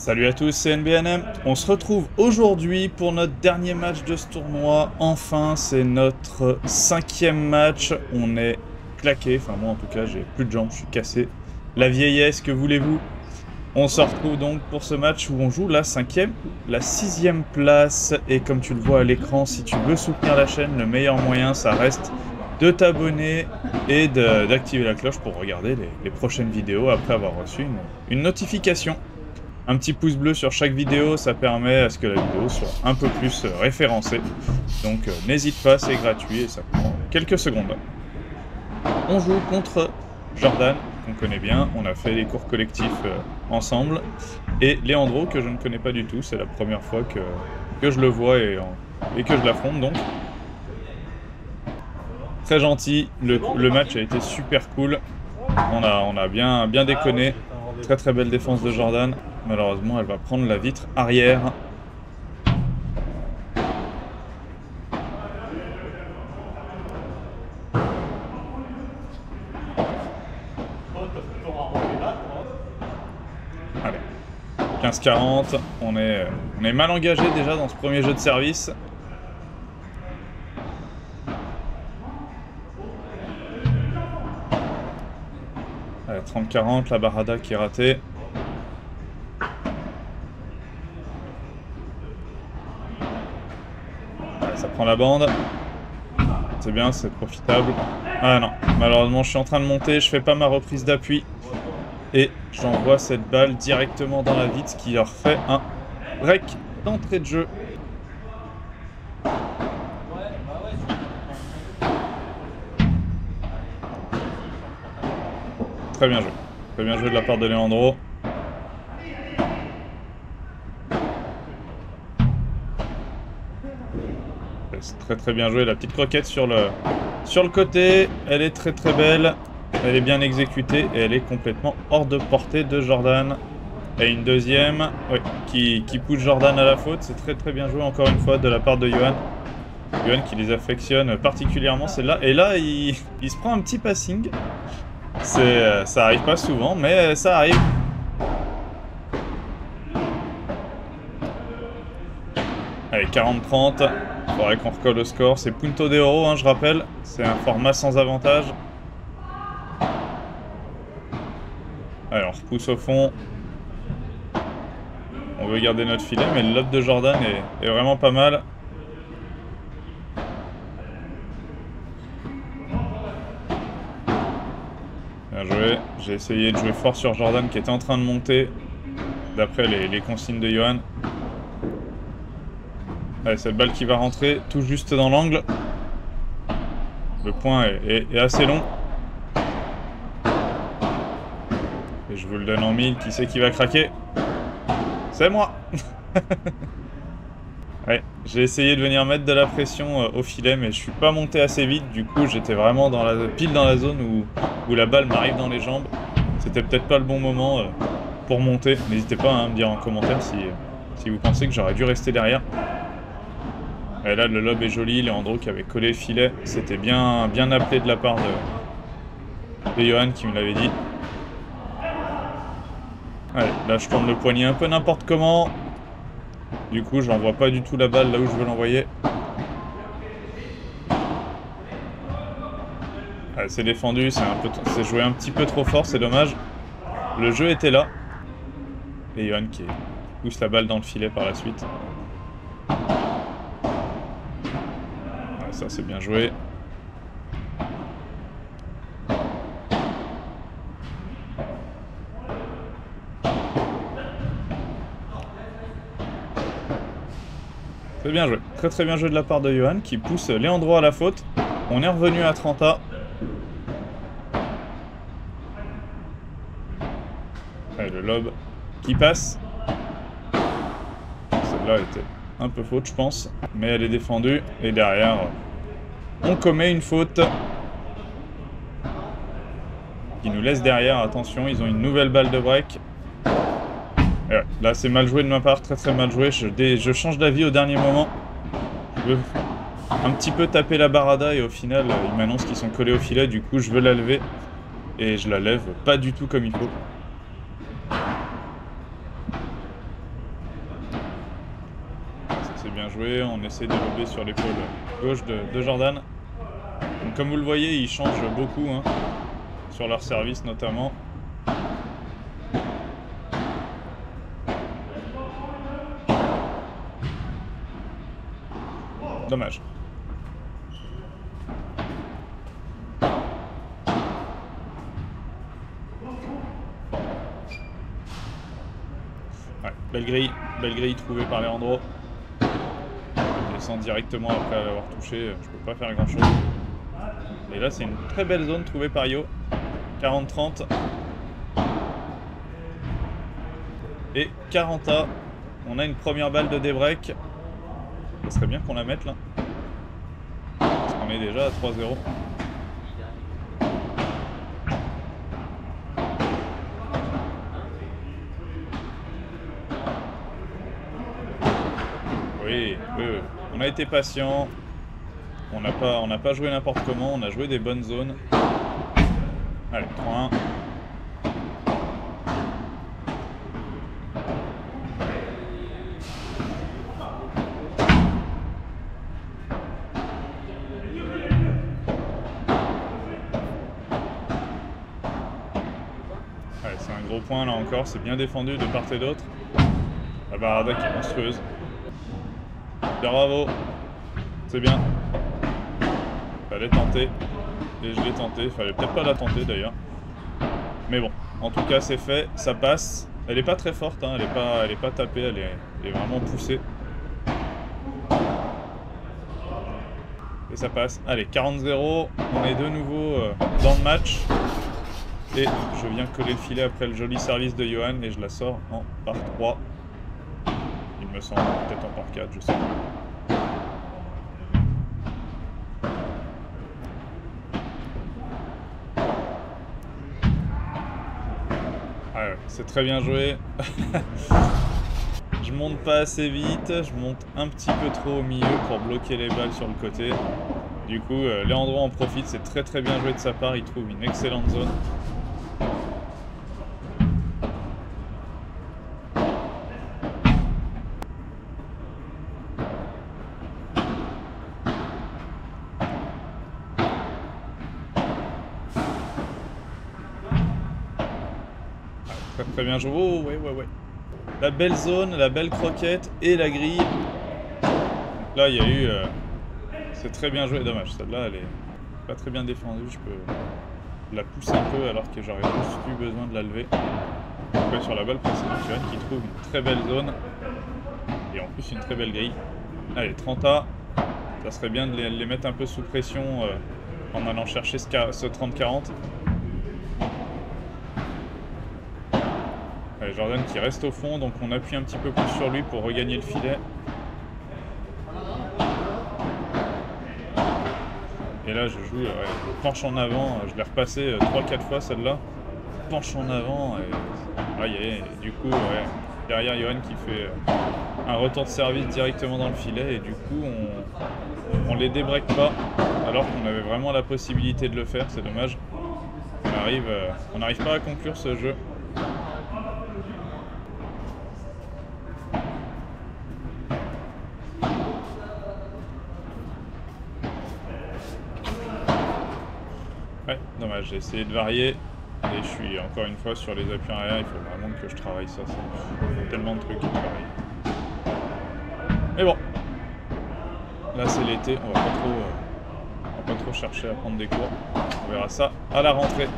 Salut à tous, c'est NBNM. On se retrouve aujourd'hui pour notre dernier match de ce tournoi. Enfin, c'est notre 5e match. On est claqué, enfin moi en tout cas, j'ai plus de jambes, je suis cassé. La vieillesse, que voulez-vous? On se retrouve donc pour ce match où on joue la 5e, la 6e place. Et comme tu le vois à l'écran, si tu veux soutenir la chaîne, le meilleur moyen, ça reste de t'abonner et d'activer la cloche pour regarder les prochaines vidéos après avoir reçu une notification. Un petit pouce bleu sur chaque vidéo, ça permet à ce que la vidéo soit un peu plus référencée. Donc n'hésite pas, c'est gratuit et ça prend quelques secondes. On joue contre Jordan, qu'on connaît bien. On a fait les cours collectifs ensemble. Et Leandro, que je ne connais pas du tout. C'est la première fois que je le vois et que je l'affronte donc. Très gentil, le match a été super cool. On a bien déconné. Très très belle défense de Jordan. Malheureusement, elle va prendre la vitre arrière. Allez, 15-40. On est mal engagé déjà dans ce premier jeu de service. Allez, 30-40, la barada qui est ratée. Ça prend la bande. C'est bien, c'est profitable. Ah non, malheureusement je suis en train de monter, je fais pas ma reprise d'appui. Et j'envoie cette balle directement dans la vitre, ce qui leur fait un break d'entrée de jeu. Très bien joué. Très bien joué de la part de Leandro. C'est très bien joué, la petite croquette sur le côté, elle est très belle, elle est bien exécutée et elle est complètement hors de portée de Jordan. Et une deuxième, oui, qui pousse Jordan à la faute, c'est très bien joué encore une fois de la part de Johan. Johan qui les affectionne particulièrement celle-là, et là il se prend un petit passing, ça arrive pas souvent mais ça arrive. Allez, 40-30. Il faudrait qu'on recolle le score. C'est Punto de Oro, hein, je rappelle. C'est un format sans avantage. Allez, on repousse au fond. On veut garder notre filet, mais le lob de Jordan est vraiment pas mal. Bien joué. J'ai essayé de jouer fort sur Jordan qui était en train de monter, d'après les consignes de Johan. Allez, cette balle qui va rentrer tout juste dans l'angle. Le point est assez long. Et je vous le donne en mille. Qui c'est qui va craquer? C'est moi. Ouais, j'ai essayé de venir mettre de la pression au filet, mais je suis pas monté assez vite. Du coup, j'étais vraiment pile dans la zone où la balle m'arrive dans les jambes. C'était peut-être pas le bon moment pour monter. N'hésitez pas à me dire en commentaire si vous pensez que j'aurais dû rester derrière. Et là, le lob est joli. Leandro qui avait collé le filet. C'était bien appelé de la part de Johan qui me l'avait dit. Allez, là, je tourne le poignet un peu n'importe comment. Du coup, j'envoie pas du tout la balle là où je veux l'envoyer. C'est défendu. C'est joué un petit peu trop fort. C'est dommage. Le jeu était là. Et Johan qui pousse la balle dans le filet par la suite. Ça c'est bien joué. C'est bien joué. Très bien joué de la part de Johan qui pousse Leandro à la faute. On est revenu à 30A. Allez, le lob qui passe. Celle-là était un peu faute je pense. Mais elle est défendue. Et derrière, on commet une faute. Qui nous laisse derrière. Attention, ils ont une nouvelle balle de break. Et ouais, là c'est mal joué de ma part, très mal joué. Je change d'avis au dernier moment. Je veux un petit peu taper la barada et au final ils m'annoncent qu'ils sont collés au filet. Du coup je veux la lever et je la lève pas du tout comme il faut. c'est bien joué. On essaie de lober sur l'épaule gauche de Jordan. Donc, comme vous le voyez, ils changent beaucoup, hein, sur leur service notamment. Dommage. Ouais, belle grille trouvée par Leandro. Je descends directement après l'avoir touché, je peux pas faire grand chose. Et là c'est une très belle zone trouvée par Yo. 40-30. Et 40A. On a une première balle de débreak. Ça serait bien qu'on la mette là. Parce qu'on est déjà à 3-0. Oui. On a été patient. On n'a pas joué n'importe comment. On a joué des bonnes zones. Allez, 3-1. C'est un gros point là encore, c'est bien défendu de part et d'autre. La barada qui est monstrueuse. Bravo, c'est bien. Fallait tenter. Et je l'ai tenté, fallait peut-être pas la tenter d'ailleurs. Mais bon, en tout cas c'est fait, ça passe. Elle est pas très forte, hein, elle est pas tapée, elle est vraiment poussée. Et ça passe. Allez, 40-0, on est de nouveau dans le match. Et je viens coller le filet après le joli service de Johan et je la sors en par 3. Il me semble, peut-être en par 4, je sais pas. Ah ouais, c'est très bien joué. Je monte pas assez vite, je monte un petit peu trop au milieu pour bloquer les balles sur le côté. Du coup, Leandro en profite, c'est très bien joué de sa part, il trouve une excellente zone. Très bien joué. Oh, ouais. La belle zone, la belle croquette et la grille. Donc là, il y a eu... c'est très bien joué. Dommage, celle-là, elle est pas très bien défendue. Je peux la pousser un peu alors que j'aurais juste eu besoin de la lever. Donc, sur la balle précédente, Johan qui trouve une très belle zone. Et en plus, une très belle grille. Allez, 30A. Ça serait bien de les mettre un peu sous pression en allant chercher ce 30-40. Allez, Jordan qui reste au fond, donc on appuie un petit peu plus sur lui pour regagner le filet. Et là je joue, penche en avant, je l'ai repassé 3-4 fois celle-là. Penche en avant, et du coup, derrière Johan qui fait un retour de service directement dans le filet, et du coup on les débreak pas, alors qu'on avait vraiment la possibilité de le faire, c'est dommage. On n'arrive pas à conclure ce jeu. Ouais, dommage, j'ai essayé de varier et je suis encore une fois sur les appuis arrière, il faut vraiment que je travaille ça, c'est tellement de trucs à travailler. Mais bon, là c'est l'été, on va pas trop chercher à prendre des cours, on verra ça à la rentrée.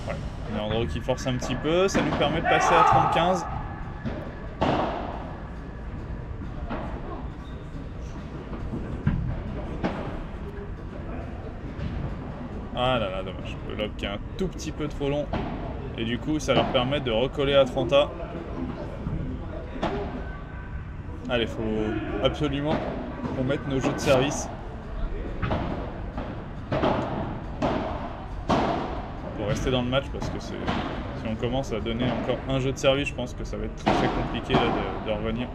Ouais, Leandro qui force un petit peu, ça nous permet de passer à 35. Ah là là, dommage. Le lob qui est un tout petit peu trop long. Et du coup, ça leur permet de recoller à 30A. Allez, faut absolument qu'on mette nos jeux de service. Pour rester dans le match, parce que si on commence à donner encore un jeu de service, je pense que ça va être très compliqué là, de revenir.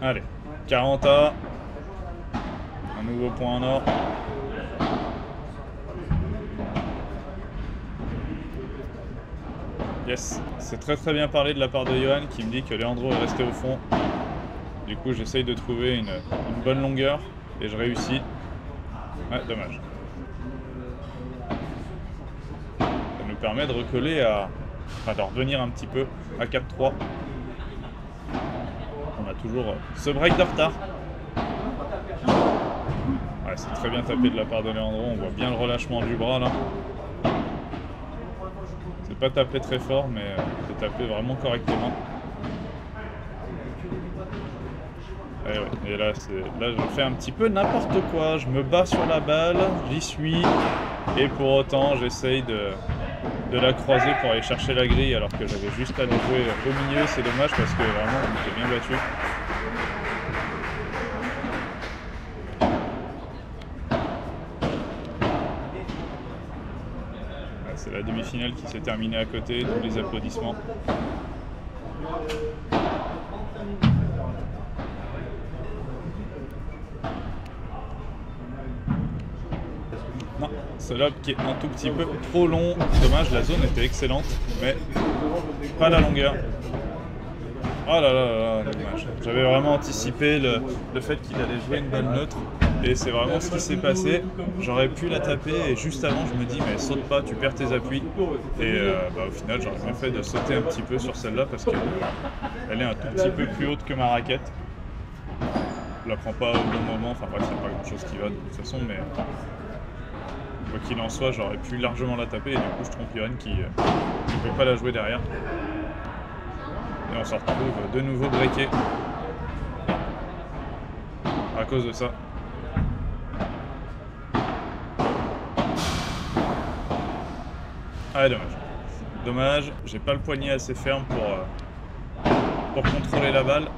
Allez, 40A. Un nouveau point en or. Yes, c'est très bien parlé de la part de Johan qui me dit que Leandro est resté au fond. Du coup, j'essaye de trouver une bonne longueur et je réussis. Ouais, dommage. Ça nous permet de recoller enfin, de revenir un petit peu à 4-3. On a toujours ce break de retard. Ouais, c'est très bien tapé de la part de Leandro. On voit bien le relâchement du bras là. C'est pas tapé très fort, mais c'est tapé vraiment correctement. Et, ouais. Et là, je fais un petit peu n'importe quoi. Je me bats sur la balle, j'y suis, et pour autant, j'essaye de la croiser pour aller chercher la grille, alors que j'avais juste à le jouer au milieu. C'est dommage parce que vraiment, on était bien battu. C'est la demi-finale qui s'est terminée à côté, tous les applaudissements. Non, ce lob qui est un tout petit peu trop long. Dommage, la zone était excellente, mais pas la longueur. Oh là là là, dommage. J'avais vraiment anticipé le fait qu'il allait jouer une balle neutre. Et c'est vraiment ce qui s'est passé. J'aurais pu la taper et juste avant je me dis mais saute pas, tu perds tes appuis. Et au final j'aurais bien fait de sauter un petit peu sur celle-là parce qu'elle est un tout petit peu plus haute que ma raquette. Je la prends pas au bon moment, enfin bref, il n'y a pas grand chose qui va de toute façon, mais quoi qu'il en soit, j'aurais pu largement la taper et du coup je trompe Yoann qui ne peut pas la jouer derrière. Et on se retrouve de nouveau breaké à cause de ça. Ah, dommage. Dommage, j'ai pas le poignet assez ferme pour contrôler la balle.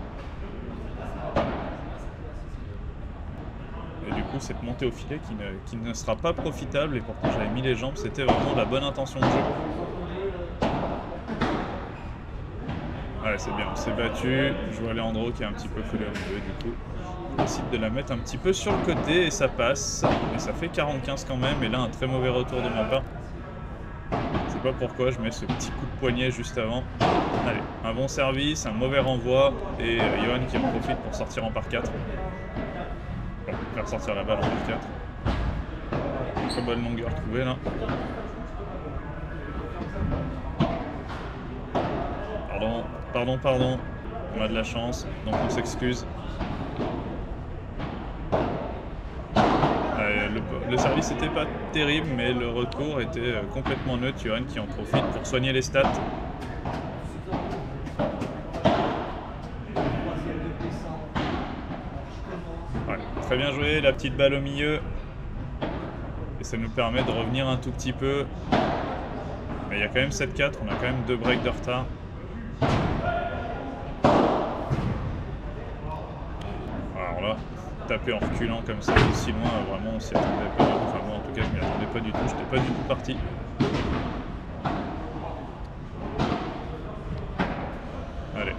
Et du coup, cette montée au filet qui ne sera pas profitable. Et pourtant, j'avais mis les jambes, c'était vraiment la bonne intention de jeu. Ouais, c'est bien, on s'est battu. Je vois Leandro qui est un petit peu collé au milieu, du coup. Je décide de la mettre un petit peu sur le côté et ça passe. Et ça fait 40-15 quand même. Et là, un très mauvais retour de ma part. Je sais pas pourquoi je mets ce petit coup de poignet juste avant. Allez, un bon service, un mauvais renvoi et Johan qui en profite pour sortir en par 4. Pour faire sortir la balle en par 4. Très bonne longueur trouvée là. Pardon. On a de la chance, donc on s'excuse. Le service n'était pas terrible, mais le retour était complètement neutre. Johan qui en profite pour soigner les stats. Ouais, très bien joué, la petite balle au milieu. Et ça nous permet de revenir un tout petit peu. Mais il y a quand même 7-4, on a quand même 2 breaks de retard. Alors là, taper en reculant comme ça aussi loin, vraiment on s'y attendait pas du tout. Enfin moi en tout cas je m'y attendais pas du tout, j'étais pas du tout parti. Allez.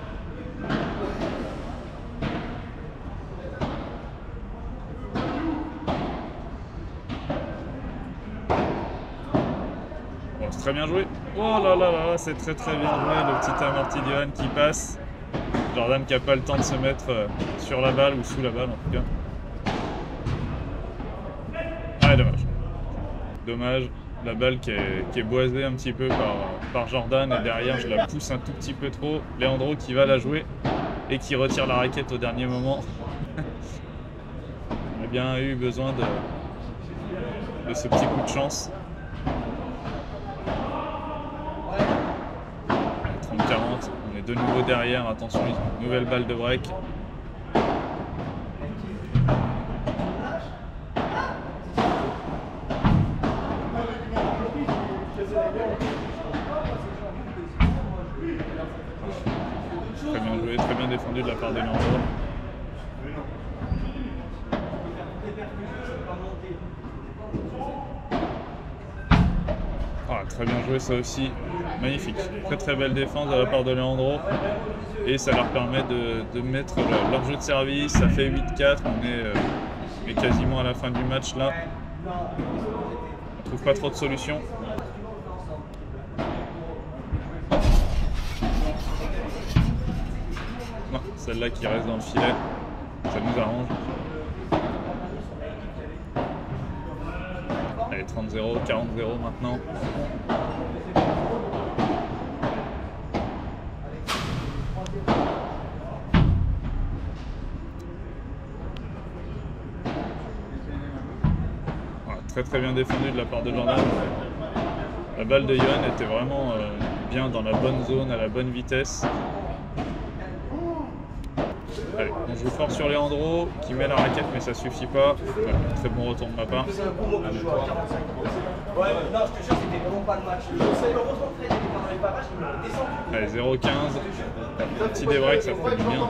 Bon, c'est très bien joué. Oh là là, c'est très bien joué, le petit amorti de Johan qui passe. Jordan qui n'a pas le temps de se mettre sur la balle ou sous la balle en tout cas. Ah, dommage. La balle qui est boisée un petit peu par Jordan et derrière je la pousse un tout petit peu trop. Leandro qui va la jouer et qui retire la raquette au dernier moment. On a bien eu besoin de ce petit coup de chance. 30-40, on est de nouveau derrière, attention, ils ont une nouvelle balle de break. Très bien joué, très bien défendu de la part de Leandro. Ah, très bien joué ça aussi, magnifique. Très très belle défense de la part de Leandro. Et ça leur permet de mettre leur jeu de service, ça fait 8-4, on est quasiment à la fin du match là. On trouve pas trop de solutions. Non, celle-là qui reste dans le filet, ça nous arrange. Allez, 30-0, 40-0 maintenant. Voilà, très très bien défendu de la part de Jordan. La balle de Johan était vraiment bien dans la bonne zone, à la bonne vitesse. Allez, on joue fort sur Leandro, qui met la raquette, mais ça suffit pas. Ouais, très bon retour de ma part. Allez, 0-15. Petit débreak, ça fait du bien.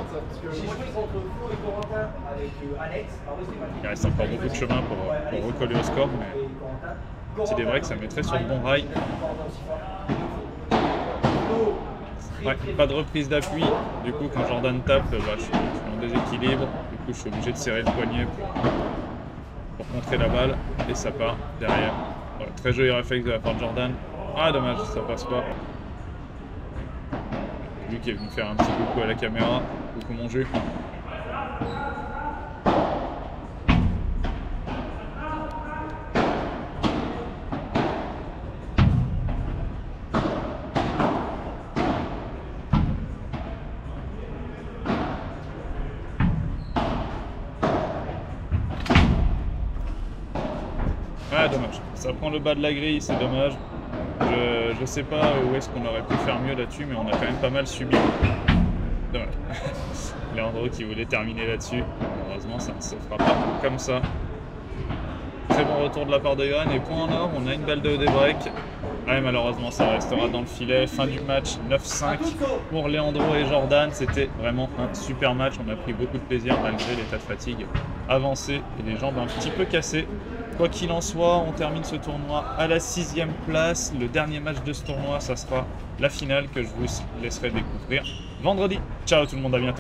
Il reste encore beaucoup de chemin pour recoller au score, mais petit débreak, ça mettrait sur le bon rail. Ouais, pas de reprise d'appui, du coup quand Jordan tape, je suis en déséquilibre, du coup je suis obligé de serrer le poignet pour contrer la balle, et ça part derrière. Ouais, très joli réflexe de la part de Jordan. Ah dommage, ça passe pas. Lui qui est venu faire un petit coucou à la caméra, coucou mon jus. Ah dommage, ça prend le bas de la grille, c'est dommage. Je sais pas où est-ce qu'on aurait pu faire mieux là-dessus, mais on a quand même pas mal subi. Dommage. Leandro qui voulait terminer là-dessus. Heureusement, ça ne se fera pas comme ça. Très bon retour de la part de Johan. Et point en or, on a une balle de débreak. Ouais, malheureusement, ça restera dans le filet. Fin du match, 9-5 pour Leandro et Jordan. C'était vraiment un super match. On a pris beaucoup de plaisir malgré l'état de fatigue avancé et les jambes un petit peu cassées. Quoi qu'il en soit, on termine ce tournoi à la 6e place. Le dernier match de ce tournoi, ça sera la finale que je vous laisserai découvrir vendredi. Ciao tout le monde, à bientôt.